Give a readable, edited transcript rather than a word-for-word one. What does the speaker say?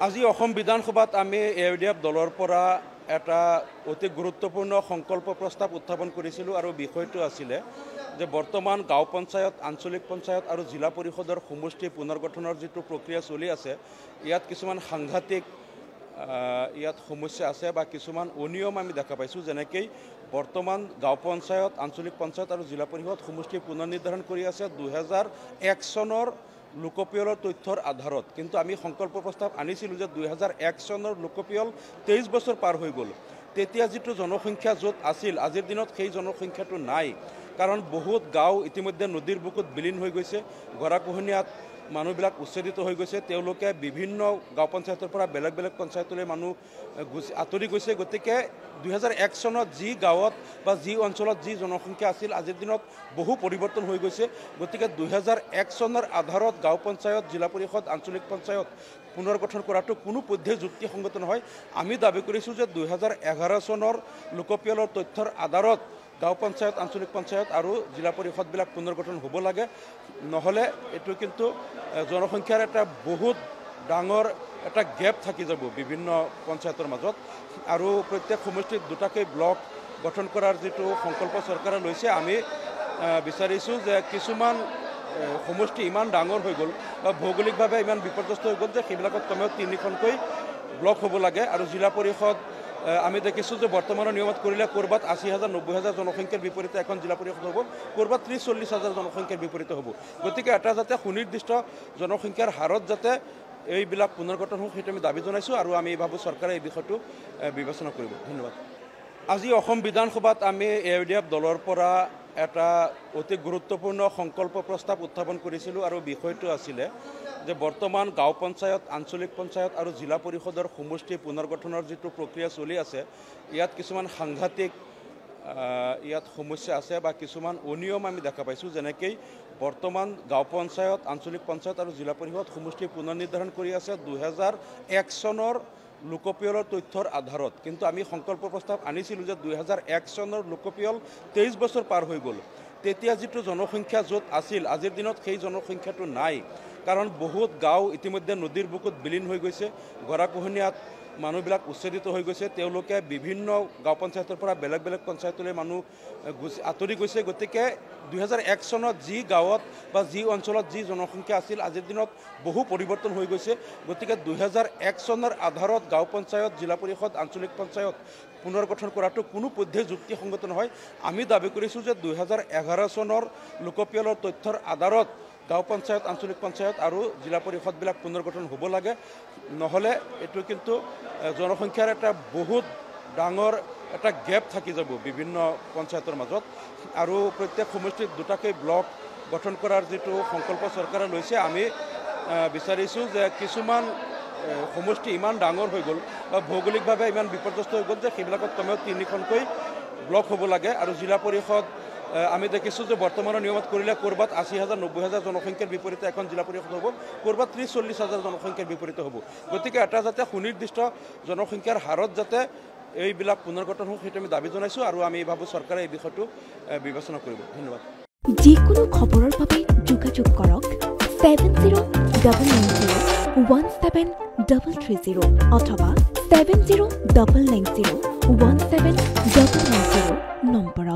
আজি অসম বিধানসভাত আমি এডিএফ দলৰ পৰা এটা অতি গুৰুত্বপূৰ্ণ সংকল্প প্ৰস্তাৱ উত্থাপন কৰিছিলোঁ আৰু বিষয়টো আছিলে যে বৰ্তমান গাঁও পঞ্চায়ত, আঞ্চলিক পঞ্চায়ত আৰু জিলা পৰিষদৰ সমষ্টি পুনৰ্গঠনৰ যিটো প্ৰক্ৰিয়া চলি আছে, ইয়াত কিছুমান সাংঘাতিক সমস্যা আছে বা কিছুমান অনিয়ম আমি দেখা পাইছোঁ। যেনেকৈ বৰ্তমান গাঁও পঞ্চায়ত, আঞ্চলিক পঞ্চায়ত আৰু জিলা পৰিষদ সমষ্টি পুনৰ নিৰ্ধাৰণ কৰি আছে 2001 চনৰ লোকপিয়লৰ তথ্যৰ আধাৰত। কিন্তু আমি সংকল্প প্ৰস্তাৱ আনিছিলোঁ যে 2001 চনৰ লোকপিয়ল 23 বছৰ পাৰ হৈ গ'ল। তেতিয়া যিটো জনসংখ্যা য'ত আছিল, আজিৰ দিনত সেই জনসংখ্যাটো নাই। কাৰণ বহুত গাঁও ইতিমধ্যে নদীৰ বুকুত বিলীন হৈ গৈছে, গৰাখহনীয়াত মানুহবিলাক উচ্ছেদিত হৈ গৈছে। তেওঁলোকে বিভিন্ন গাঁও পঞ্চায়তৰ পৰা বেলেগ বেলেগ পঞ্চায়তলৈ মানুহ আঁতৰি গৈছে। গতিকে 2001 চনত যি গাঁৱত বা যি অঞ্চলত যি জনসংখ্যা আছিল, আজিৰ দিনত বহু পৰিৱৰ্তন হৈ গৈছে। গতিকে 2001 চনৰ আধাৰত গাঁও পঞ্চায়ত, জিলা পৰিষদ, আঞ্চলিক পঞ্চায়ত পুনৰ্গঠন কৰাটো কোনো পধ্যেই যুক্তিসংগত নহয়। আমি দাবী কৰিছোঁ যে 2011 চনৰ লোকপিয়লৰ তথ্যৰ আধাৰত গাঁও পঞ্চায়ত, আঞ্চলিক পঞ্চায়ত আৰু জিলা পৰিষদবিলাক পুনৰ্গঠন হ'ব লাগে। নহ'লে এইটো কিন্তু জনসংখ্যাৰ এটা বহুত ডাঙৰ এটা গেপ থাকি যাব বিভিন্ন পঞ্চায়তৰ মাজত। আৰু প্ৰত্যেক সমষ্টিত দুটাকৈ ব্লক গঠন কৰাৰ যিটো সংকল্প চৰকাৰে লৈছে, আমি বিচাৰিছোঁ যে কিছুমান সমষ্টি ইমান ডাঙৰ হৈ গ'ল বা ভৌগোলিকভাৱে ইমান বিপৰ্যস্ত হৈ গ'ল যে সেইবিলাকত কমেও 3খনকৈ ব্লক হ'ব লাগে। আৰু জিলা পৰিষদ আমি দেখিছোঁ যে বৰ্তমানৰ নিয়মত কৰিলে ক'ৰবাত 80,000, 90,000 জনসংখ্যাৰ বিপৰীতে এখন জিলা পৰিষদ হ'ব, ক'ৰবাত 30-40,000 জনসংখ্যাৰ বিপৰীতে হ'ব। গতিকে এটা যাতে সুনিৰ্দিষ্ট জনসংখ্যাৰ হাৰত যাতে এইবিলাক পুনৰ্গঠন হওক, সেইটো আমি দাবী জনাইছোঁ আৰু আমি ভাবোঁ চৰকাৰে এই বিষয়টো বিবেচনা কৰিব। ধন্যবাদ। আজি অসম বিধানসভাত আমি এডিএফ দলৰ পৰা এটা অতি গুৰুত্বপূৰ্ণ সংকল্প প্ৰস্তাৱ উত্থাপন কৰিছিলোঁ আৰু বিষয়টো আছিলে যে বৰ্তমান গাঁও পঞ্চায়ত, আঞ্চলিক পঞ্চায়ত আৰু জিলা পৰিষদৰ সমষ্টি পুনৰ্গঠনৰ যিটো প্ৰক্ৰিয়া চলি আছে, ইয়াত কিছুমান সাংঘাতিক সমস্যা আছে বা কিছুমান অনিয়ম আমি দেখা পাইছোঁ। যেনেকৈ বৰ্তমান গাঁও পঞ্চায়ত, আঞ্চলিক পঞ্চায়ত আৰু জিলা পৰিষদ সমষ্টি পুনৰ নিৰ্ধাৰণ কৰি আছে 2001 চনৰ লোকপিয়লৰ তথ্যৰ আধাৰত। কিন্তু আমি সংকল্প প্ৰস্তাৱ আনিছিলোঁ যে 2001 চনৰ লোকপিয়ল 23 বছৰ পাৰ হৈ গ'ল। তেতিয়া যিটো জনসংখ্যা য'ত আছিল, আজিৰ দিনত সেই জনসংখ্যাটো নাই। কাৰণ বহুত গাঁও ইতিমধ্যে নদীৰ বুকুত বিলীন হৈ গৈছে, গৰাখহনীয়াত মানুহবিলাক উচ্ছেদিত হৈ গৈছে। তেওঁলোকে বিভিন্ন গাঁও পঞ্চায়তৰ পৰা বেলেগ বেলেগ পঞ্চায়তলৈ মানুহ আঁতৰি গৈছে। গতিকে 2001 চনত যি গাঁৱত বা যি অঞ্চলত যি জনসংখ্যা আছিল, আজিৰ দিনত বহু পৰিৱৰ্তন হৈ গৈছে। গতিকে 2001 চনৰ আধাৰত গাঁও পঞ্চায়ত, জিলা পৰিষদ, আঞ্চলিক পঞ্চায়ত পুনৰ্গঠন কৰাটো কোনো পধ্যেই যুক্তিসংগত নহয়। আমি দাবী কৰিছোঁ যে 2011 চনৰ লোকপিয়লৰ তথ্যৰ আধাৰত গাঁও পঞ্চায়ত, আঞ্চলিক পঞ্চায়ত আৰু জিলা পৰিষদবিলাক পুনৰ্গঠন হ'ব লাগে। নহ'লে এইটো কিন্তু জনসংখ্যাৰ এটা বহুত ডাঙৰ এটা গেপ থাকি যাব বিভিন্ন পঞ্চায়তৰ মাজত। আৰু প্ৰত্যেক সমষ্টিত দুটাকৈ ব্লক গঠন কৰাৰ যিটো সংকল্প চৰকাৰে লৈছে, আমি বিচাৰিছোঁ যে কিছুমান সমষ্টি ইমান ডাঙৰ হৈ গ'ল বা ভৌগোলিকভাৱে ইমান বিপৰ্যস্ত হৈ গ'ল যে সেইবিলাকত কমেও 3খনকৈ ব্লক হ'ব লাগে। আৰু জিলা পৰিষদ আমি দেখিছোঁ যে বৰ্তমানৰ নিয়মত কৰিলে ক'ৰবাত 80,000, 90,000 জনসংখ্যাৰ বিপৰীতে এখন জিলা পৰিষদ হ'ব, ক'ৰবাত 30-40,000 জনসংখ্যাৰ বিপৰীতে হ'ব। গতিকে এটা যাতে সুনিৰ্দিষ্ট জনসংখ্যাৰ হাৰত যাতে এইবিলাক পুনৰ্গঠন হওক, সেইটো আমি দাবী জনাইছোঁ আৰু আমি ভাবোঁ চৰকাৰে এই বিষয়টো বিবেচনা কৰিব। ধন্যবাদ। যিকোনো খবৰৰ বাবে যোগাযোগ কৰক 7090173330 অথবা 7099017990 নম্বৰত।